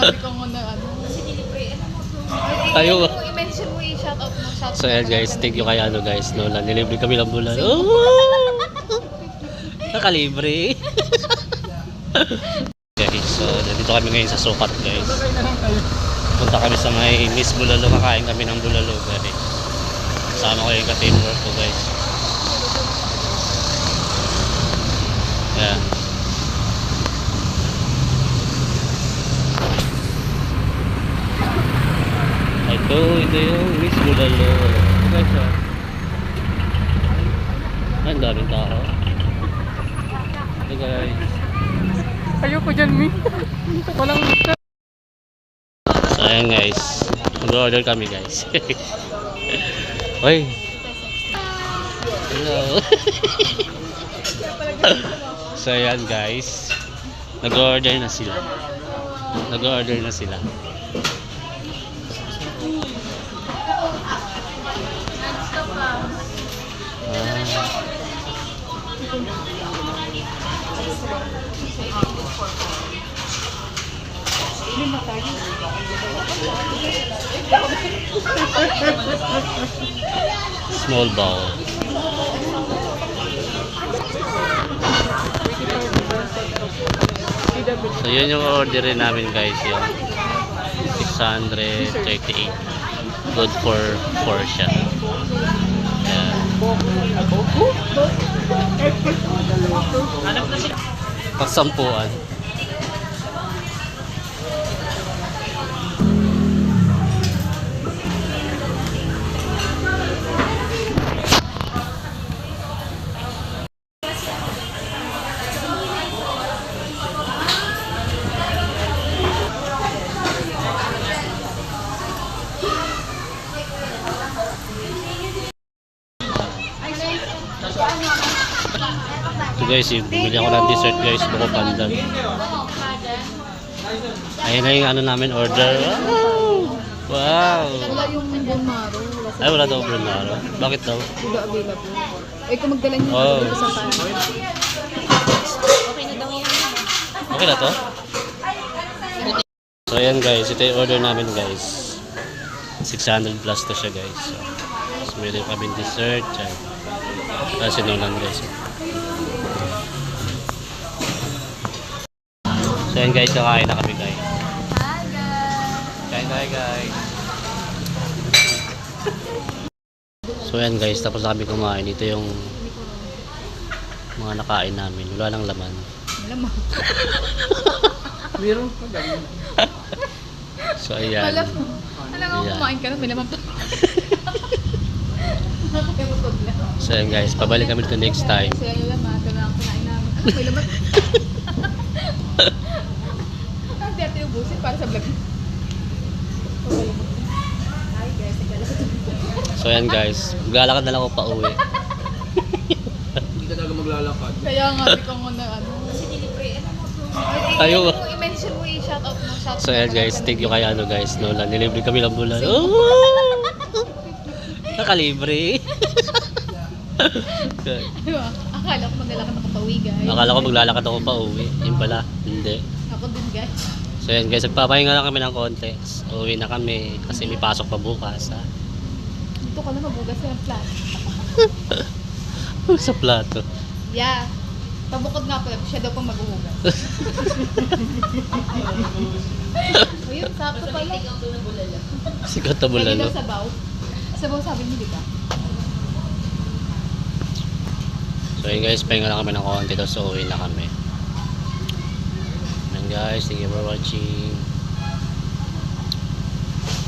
nga kang na ano. Kasi delivery, ano mo to? Tayo. I-mention mo i-shoutout mo. So ayan guys, thank you kay ano guys, Nolan. Nilibre kami ng bulan. Nakalibre. Guys, so dito kami ngayon sa Sukat guys. Punta kami sa may Miss Bulalo, kakain kami ng bulalo guys. Kasama ko yung ka-teamwork ko guys. Ayan. Ito yung Miss Bulalo. Guys, ang daming tao. Hey guys. Ayoko dyan, Mi. Walang gusto. So ayan guys, mag-order kami guys. Hoy. Hello. So ayan guys, nag-order na sila. Small bowl. So yun yung orderin namin guys, yun 638. Good for 4 siya. Ayan. Pagsampuan. Ito guys, bumili ako ng dessert guys, buko pandan. Ayan na yung ano namin order. Wow! Wala yung bonmaro. Ay, wala daw bonmaro. Bakit daw? Wala available. Eh, kung magdala niyo sa paano. Okay na daw yan. Okay na to? So ayan guys, ito yung order namin guys. 600 plus to siya guys. So meron kami dessert. Kasi sinunan guys. So ayan guys, kakain na kami guys. Kain tayo guys. So ayan guys, tapos na kami kumain. Ito yung mga nakain namin. Wala nang laman. Malamang. Meron pa ganyan. So ayan. Alam mo kumain ka na, may naman pa. So ayan guys, pabalik kami dito next time. Kasi ano naman, ito na ang kunain namin. Ano, may laman. Ang dito yung busit para sa vlog. Hi guys, So ayan guys, maglalakad na lang ako pa uwi. Hindi ka talaga maglalakad. kaya nga, di ka nga na ano. Kasi delivery, ano mo to? Tayo. I-mention mo i-shoutout mo. So ayan guys, thank you kay ano guys, Nolan. Nilibre kami ng bulan. Nakalibre. Diba? Akala ko maglalakad ako pa uwi guys. Akala ko maglalakad ako pa uwi. Yun pala, hindi. Ako din guys. So ayan guys, nagpapahinga lang kami ng konti. Uwi na kami kasi may pasok pa bukas ha. Dito ka na mabugas yung plat. Sa plato. Yeah. Pabukod nga pala, siya daw pang maghuhugas. O yun, sakto pala. Sikat na bulan Pwede no? daw sabaw. Sabaw sabi niyo, di ba? So yun guys, pahinga lang kami ng konti. Tapos uwi na kami. And guys, thank you for watching.